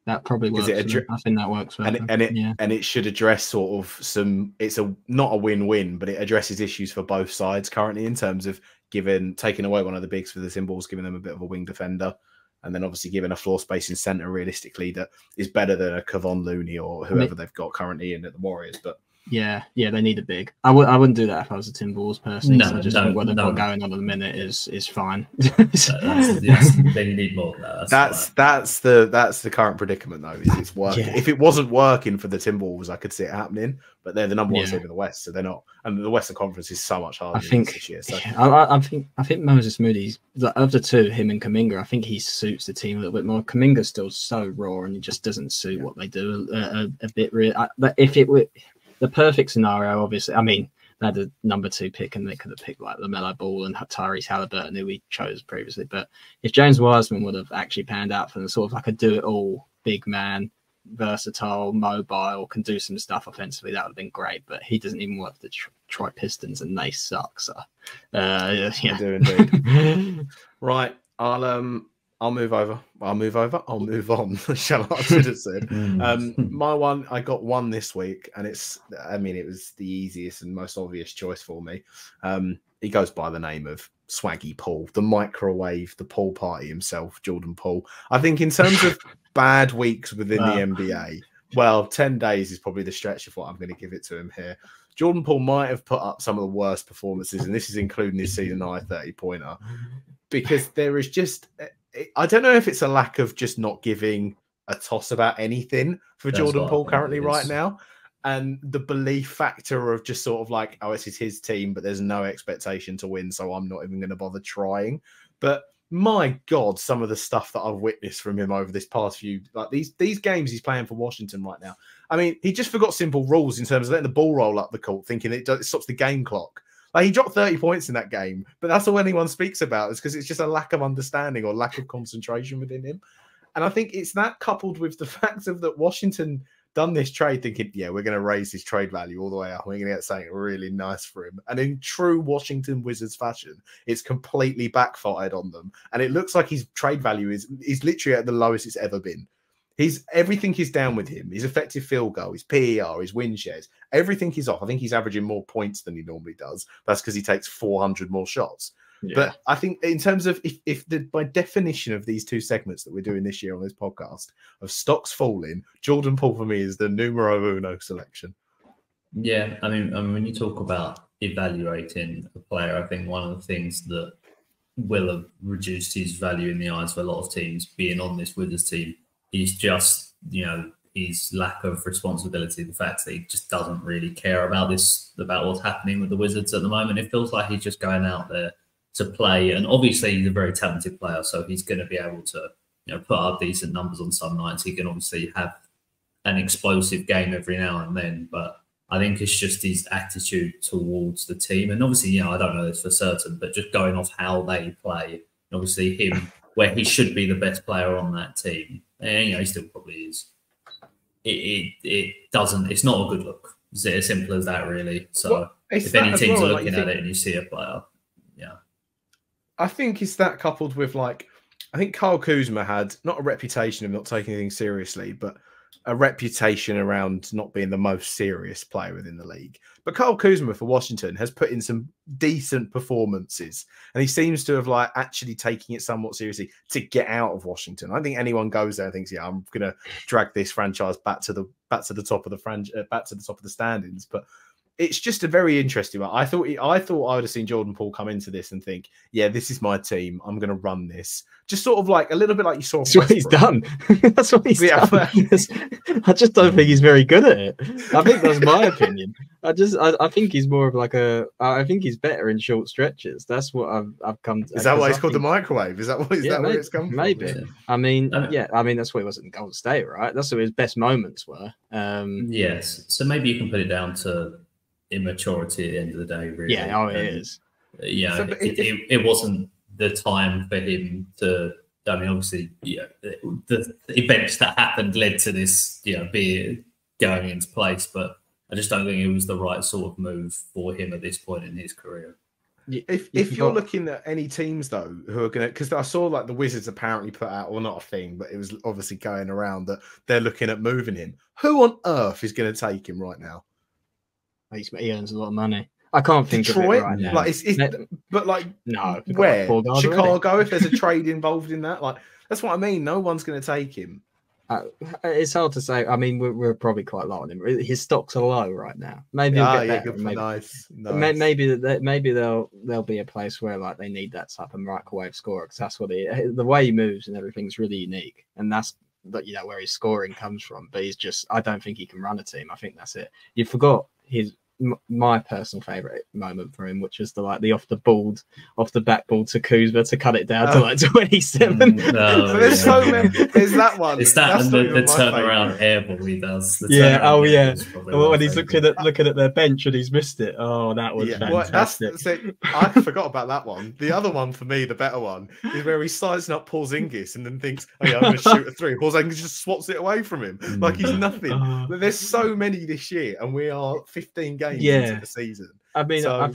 S3: That probably works. I think that works.
S1: And it should address sort of some. It's not a win-win, but it addresses issues for both sides currently in terms of taking away one of the bigs for the Timberwolves, giving them a bit of a wing defender, and then obviously giving a floor spacing center realistically that is better than a Kevon Looney or whoever they've got currently in at the Warriors. But
S3: yeah, they need a big. I wouldn't do that if I was the Timberwolves personally. No, so I just think what they've got going on at the minute is fine.
S2: They need more than that.
S1: That's the current predicament though. It's working. Yeah. If it wasn't working for the Timberwolves, I could see it happening. But they're the number one team in the West, so they're not. And the Western Conference is so much harder this year. So.
S3: I think Moses Moody's of the two, him and Kuminga. I think he suits the team a little bit more. Kuminga's still so raw, and it just doesn't suit what they do a bit. Really, but if it were the perfect scenario, obviously, I mean, they had a number 2 pick and they could have picked like LaMelo Ball and Tyrese Halliburton, who we chose previously. But if James Wiseman would have actually panned out for them, sort of like a do-it-all big man, versatile, mobile, can do some stuff offensively, that would have been great. But he doesn't even work for the Detroit Pistons and they suck. So,
S1: They do indeed. Right. I'll move over. I'll move on. Shall I should have said. My one, I got one this week, and it was the easiest and most obvious choice for me. He goes by the name of Swaggy Paul, the microwave, the pool party himself, Jordan Poole. I think in terms of bad weeks within the NBA, 10 days is probably the stretch of what I'm going to give it to him here. Jordan Poole might have put up some of the worst performances, and this is including his season high 30-pointer, because there is just... I don't know if it's a lack of just not giving a toss about anything for Jordan Poole currently right now. And the belief factor of just sort of like, oh, this is his team, but there's no expectation to win, so I'm not even going to bother trying. But my God, some of the stuff that I've witnessed from him over this past few, like these games he's playing for Washington right now. I mean, he just forgot simple rules in terms of letting the ball roll up the court, thinking it stops the game clock. Like, he dropped 30 points in that game, but that's all anyone speaks about, is because it's just a lack of understanding or lack of concentration within him. And I think it's that coupled with the fact of that Washington done this trade thinking, yeah, we're going to raise his trade value all the way up. We're going to get something really nice for him. And in true Washington Wizards fashion, it's completely backfired on them. And it looks like his trade value is literally at the lowest it's ever been. Everything is down with him. His effective field goal, his PER, his win shares, everything is off. I think he's averaging more points than he normally does. That's because he takes 400 more shots. Yeah. But I think in terms of by definition of these two segments that we're doing this year on this podcast of stocks falling, Jordan Poole for me is the numero uno selection.
S2: Yeah, I mean, when you talk about evaluating a player, I think one of the things that will have reduced his value in the eyes of a lot of teams being on this Wizards team is just, his lack of responsibility, the fact that he just doesn't really care about what's happening with the Wizards at the moment. It feels like he's just going out there to play, and obviously he's a very talented player, so he's going to be able to put up decent numbers on some nights. He can obviously have an explosive game every now and then, but I think it's just his attitude towards the team. And obviously, I don't know this for certain, but just going off how they play, obviously him where he should be the best player on that team, and he still probably is. It's not a good look. It's as simple as that, really. So if any teams are looking at it and you see a player,
S1: I think it's that coupled with I think Kyle Kuzma had not a reputation of not taking anything seriously, but a reputation around not being the most serious player within the league. But Kyle Kuzma for Washington has put in some decent performances, and he seems to have actually taking it somewhat seriously to get out of Washington. I don't think anyone goes there and thinks, yeah, I'm going to drag this franchise back to the top of the standings. But it's just a very interesting one. I thought I would have seen Jordan Poole come into this and think, yeah, this is my team. I'm going to run this. Just sort of a little bit like you saw.
S3: That's what he's done. That's what he's done. I just don't think he's very good at it. I think that's my opinion. I think he's more of I think he's better in short stretches. That's what I've come to.
S1: Is that why it's called the microwave? Is that where it's come from?
S3: Maybe. Yeah. I mean, that's why he wasn't in Golden State, right? That's what his best moments were.
S2: Yes. So maybe you can put it down to immaturity at the end of the day, really.
S3: Yeah, it is.
S2: It wasn't the time for him to. I mean, obviously, the events that happened led to this, being going into place. But I just don't think it was the right sort of move for him at this point in his career.
S1: If you're looking at any teams though who are going to, because I saw the Wizards apparently put out, or not a thing, but it was obviously going around that they're looking at moving him. Who on earth is going to take him right now?
S3: He earns a lot of money. I can't think
S1: Detroit,
S3: of it right now.
S1: No,
S3: where?
S1: Chicago, already. If there's a trade involved in that, that's what I mean. No one's going to take him.
S3: It's hard to say. I mean, we're probably quite low on him. His stocks are low right now. Maybe he'll get better. Maybe there'll be a place where they need that type of microwave scorer, because that's what the way he moves and everything's really unique, and that's where his scoring comes from. But I don't think he can run a team. I think that's it. You forgot my personal favorite moment for him, which was the off the backboard to Kuzma to cut it down to 27.
S1: There's so many. There's that one.
S2: It's that and the turnaround airball he does.
S3: When he's looking at their bench and he's missed it. Oh, that was fantastic.
S1: I forgot about that one. The other one for me, the better one, is where he's sizing up Porzingis and then thinks, "Oh yeah, I'm going to shoot a three." Porzingis just swats it away from him like he's nothing. There's so many this year, and we are 15 games into the season.
S3: I mean, I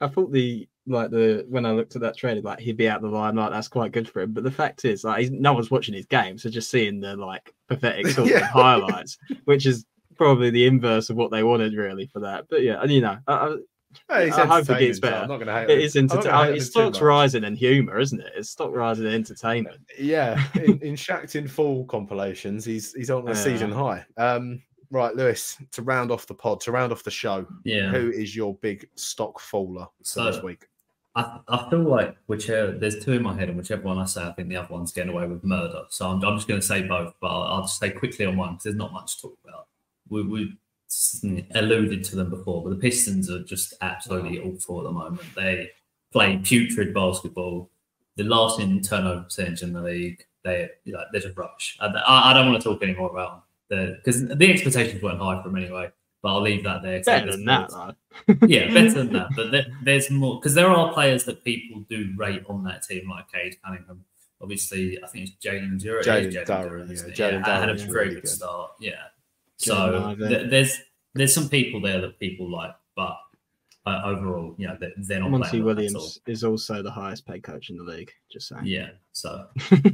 S3: thought when I looked at that trade, he'd be out of the limelight. That's quite good for him. But the fact is, no one's watching his game, so just seeing the pathetic sort of highlights, which is probably the inverse of what they wanted really for that. But yeah, I hope it gets better. I'm not going to hate it. It is entertaining. It's stock's rising and humour, isn't it? It's stock rising and entertainment.
S1: Yeah, in Shaq's in full compilations, he's on a season high. Right, Lewis, to round off the pod, to round off the show, who is your big stock faller for this week?
S2: I feel like there's two in my head, and whichever one I say, I think the other one's getting away with murder. So I'm just going to say both, but I'll just say quickly on one because there's not much to talk about. We alluded to them before, but the Pistons are just absolutely awful at the moment. They play putrid basketball. the last in turnover percentage in the league. They're just rubbish. I don't want to talk anymore about them because the expectations weren't high for them anyway. But I'll leave that there.
S3: Better than that, though.
S2: Yeah, better than that. But there's more because there are players that people do rate on that team, like Cade Cunningham. Obviously, I think it's Jalen Duran.
S1: Jalen Duran,
S2: had a very good start. Yeah. So there's some people there that people like, but overall, they're not.
S3: Monty Williams is also the highest paid coach in the league. Just saying.
S2: Yeah. So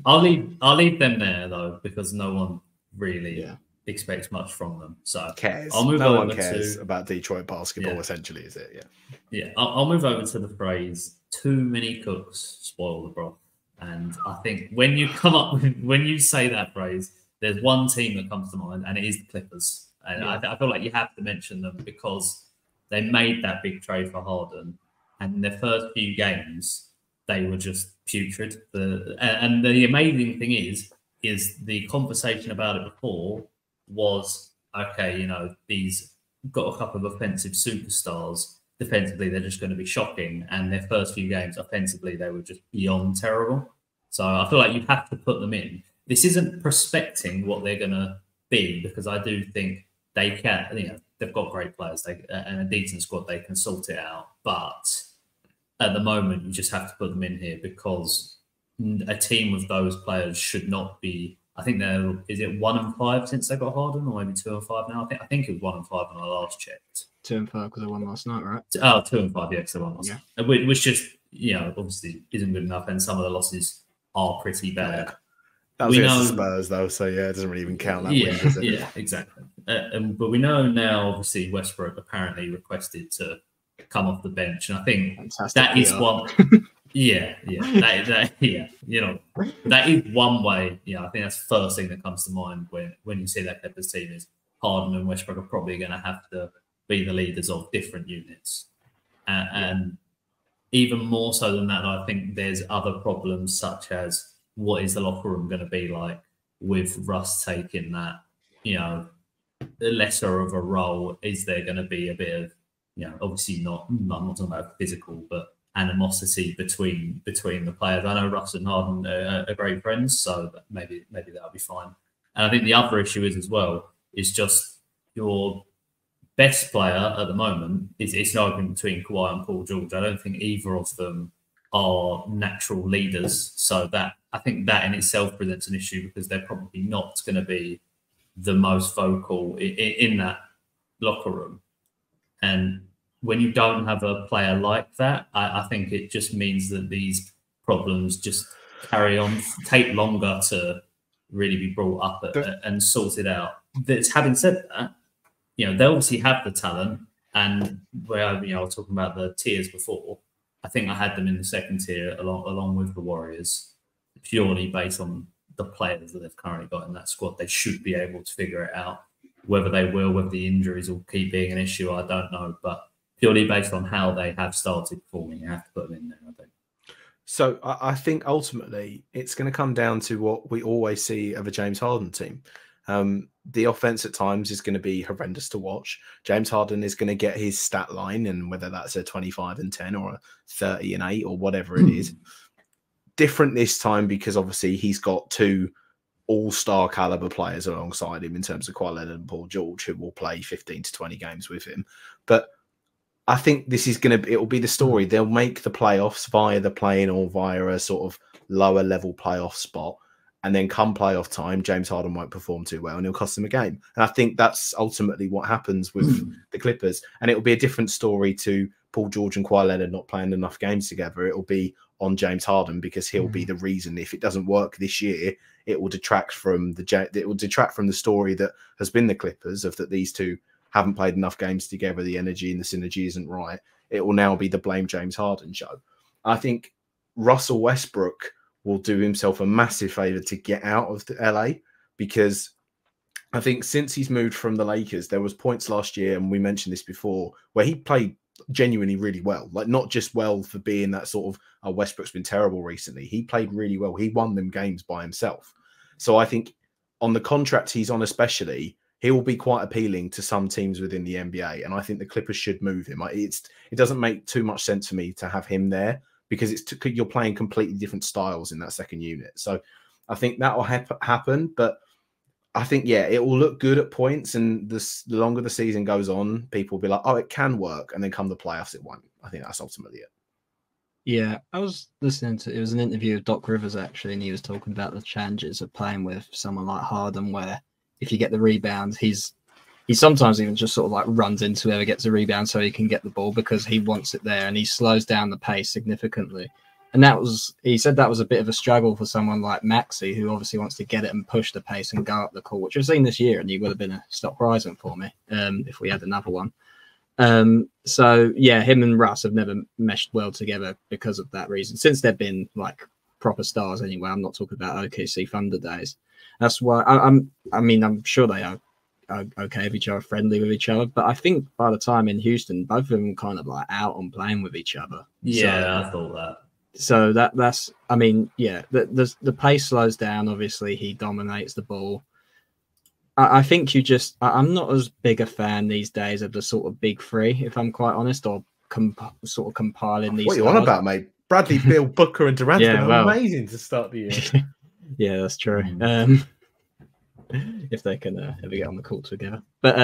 S2: I'll leave them there though because no one really expects much from them. So
S1: cares.
S2: I'll move
S1: no
S2: over
S1: one cares about Detroit basketball. Essentially, is it?
S2: Yeah. I'll move over to the phrase "too many cooks spoil the broth." And I think when you say that phrase, there's one team that comes to mind, and it is the Clippers. And I feel like you have to mention them because they made that big trade for Harden, and in their first few games, they were just putrid. And the amazing thing is the conversation about it before was, okay, these got a couple of offensive superstars. Defensively, they're just going to be shocking. And their first few games, offensively, they were just beyond terrible. So I feel like you have to put them in. This isn't prospecting what they're going to be because I do think they can, they've got great players and a decent squad. They can sort it out. But at the moment, you just have to put them in here because a team with those players should not be. I think is it 1-5 since they got Harden, or maybe 2-5 now? I think it was 1-5 when I last checked.
S3: 2-5 because I won last night, right?
S2: Oh, 2-5, because they won last night. Which just obviously isn't good enough, and some of the losses are pretty bad.
S1: That was against the Spurs, though, so it doesn't really even count that win, does it?
S2: Yeah, exactly. But we know now, obviously, Westbrook apparently requested to come off the bench, and I think that is one. That is one way. I think that's the first thing that comes to mind when you see that Clippers team is Harden and Westbrook are probably going to have to be the leaders of different units, and even more so than that, I think there's other problems such as what is the locker room going to be like with Russ taking that, lesser of a role? Is there going to be a bit of, obviously not. I'm not talking about physical, but animosity between the players. I know Russ and Harden are great friends, so maybe that'll be fine. And I think the other issue is just your best player at the moment it's not open between Kawhi and Paul George. I don't think either of them are natural leaders, so that I think that in itself presents an issue because they're probably not going to be the most vocal in that locker room. And when you don't have a player like that, I think it just means that these problems just carry on, take longer to really be brought up and sorted out. Having said that, they obviously have the talent, and where I was talking about the tiers before, I think I had them in the second tier along with the Warriors, purely based on the players that they've currently got in that squad. They should be able to figure it out. Whether they will, whether the injuries will keep being an issue, I don't know. But purely based on how they have started performing, you have to put them in there, I think.
S1: So I think ultimately it's going to come down to what we always see of a James Harden team. The offense at times is going to be horrendous to watch. James Harden is going to get his stat line, and whether that's a 25-10 or a 30-8 or whatever it is, different this time because obviously he's got two all-star caliber players alongside him in terms of Kawhi Leonard and Paul George, who will play 15 to 20 games with him. But I think this is it'll be the story. They'll make the playoffs via the play-in or via a sort of lower level playoff spot. And then come playoff time, James Harden won't perform too well and he'll cost them a game. And I think that's ultimately what happens with the Clippers. And it'll be a different story to Paul George and Kawhi Leonard not playing enough games together. It'll be on James Harden because he'll be the reason. If it doesn't work this year, it will detract from the story that has been the Clippers of that these two haven't played enough games together. The energy and the synergy isn't right. It will now be the blame James Harden show. I think Russell Westbrook will do himself a massive favor to get out of the LA, because I think since he's moved from the Lakers, there was points last year, and we mentioned this before, where he played genuinely really well. Like, not just well for being that sort of Westbrook's been terrible recently. He played really well. He won them games by himself. So I think on the contract he's on especially, he will be quite appealing to some teams within the NBA. And I think the Clippers should move him. It doesn't make too much sense for me to have him there because you're playing completely different styles in that second unit. So I think that will happen, but I think, yeah, it will look good at points, and the longer the season goes on, people will be like, oh, it can work, and then come the playoffs, it won't. I think that's ultimately it.
S3: Yeah, I was listening to, it was an interview with Doc Rivers, actually, and he was talking about the challenges of playing with someone like Harden, where if you get the rebound, he sometimes even just sort of like runs into whoever gets the rebound so he can get the ball because he wants it there, and he slows down the pace significantly. And he said that was a bit of a struggle for someone like Maxey, who obviously wants to get it and push the pace and go up the court, which I've seen this year, and he would have been a stock rising for me if we had another one. So yeah, him and Russ have never meshed well together because of that reason. Since they've been like proper stars anyway, I'm not talking about OKC Thunder days. That's why I'm sure they are okay with each other, friendly with each other, but I think by the time in Houston, both of them kind of like out on playing with each other.
S2: Yeah, I thought that.
S3: So that's, I mean, yeah, the pace slows down. Obviously, he dominates the ball. I think I'm not as big a fan these days of the sort of big three, if I'm quite honest, or sort of compiling these.
S1: What are you on about, mate? Bradley, Beal, Booker, and Durant's been amazing to start the year.
S3: Yeah, that's true. If they can ever get on the court together, but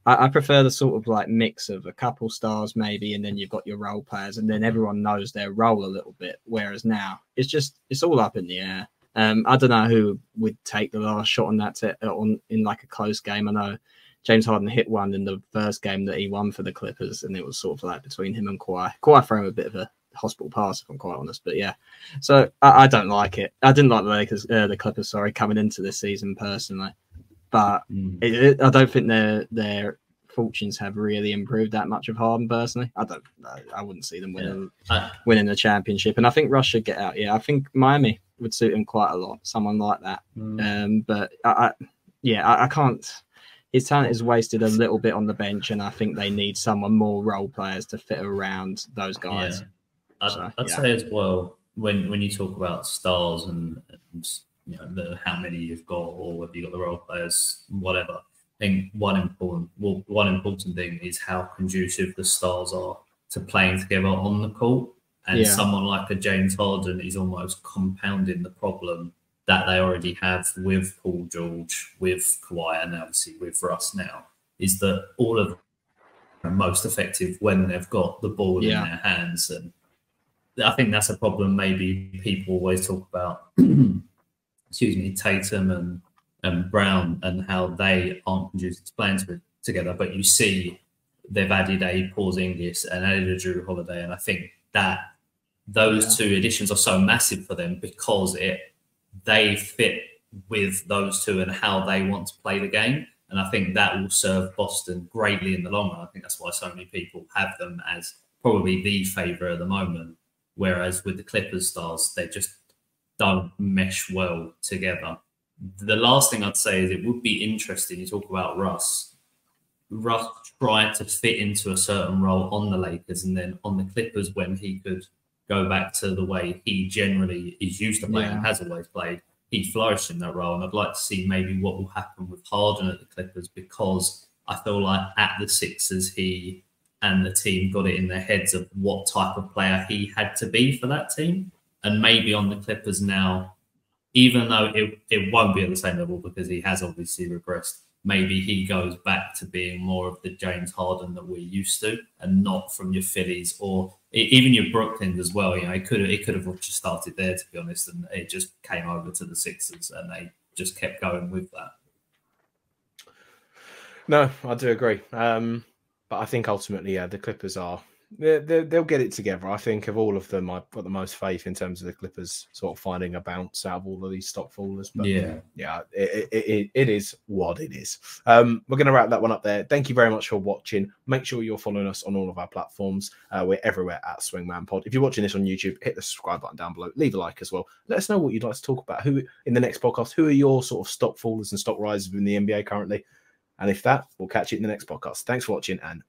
S3: I prefer the sort of like mix of a couple stars maybe, and then you've got your role players, and then everyone knows their role a little bit. Whereas now it's all up in the air. I don't know who would take the last shot on that in like a close game. I know James Harden hit one in the first game that he won for the Clippers, and it was sort of like between him and Kawhi. Kawhi threw him a bit of a hospital pass, if I'm quite honest. But yeah, so I don't like it. I didn't like the Clippers, coming into this season personally. But I don't think their fortunes have really improved that much of Harden personally. I wouldn't see them winning the championship. And I think Russ should get out. Yeah, I think Miami would suit him quite a lot. Someone like that. But I can't. His talent is wasted a little bit on the bench, and I think they need someone more role players to fit around those guys.
S2: Yeah. I'd say as well, when you talk about stars and you know how many you've got, or whether you've got the role players, whatever. I think one important thing is how conducive the stars are to playing together on the court. And someone like a James Harden is almost compounding the problem that they already have with Paul George, with Kawhi, and obviously with Russ now, is that all of them are most effective when they've got the ball in their hands. And I think that's a problem maybe people always talk about, Tatum and Brown, and how they aren't conducive to playing together. But you see they've added a Porzingis and added a Drew Holiday, and I think that those two additions are so massive for them because they fit with those two and how they want to play the game. And I think that will serve Boston greatly in the long run. I think that's why so many people have them as probably the favourite at the moment. Whereas with the Clippers stars, they just don't mesh well together. The last thing I'd say is it would be interesting. You talk about Russ. Russ tried to fit into a certain role on the Lakers, and then on the Clippers, when he could go back to the way he generally is used to playing and has always played, he flourished in that role. And I'd like to see maybe what will happen with Harden at the Clippers, because I feel like at the Sixers, he and the team got it in their heads of what type of player he had to be for that team. And maybe on the Clippers now, even though it won't be at the same level because he has obviously regressed, maybe he goes back to being more of the James Harden that we're used to, and not from your Phillies or even your Brooklyns as well. You know, it could have just started there, to be honest, and it just came over to the Sixers and they just kept going with that.
S1: No, I do agree. But I think ultimately, the Clippers they'll get it together. I think of all of them, I've got the most faith in terms of the Clippers sort of finding a bounce out of all of these stock fallers. But it is what it is. We're going to wrap that one up there. Thank you very much for watching. Make sure you're following us on all of our platforms. We're everywhere at swingmanpod. If you're watching this on YouTube, hit the subscribe button down below. Leave a like as well. Let us know what you'd like to talk about. Who in the next podcast? Who are your sort of stock fallers and stock risers in the NBA currently? And if that, we'll catch you in the next podcast. Thanks for watching, and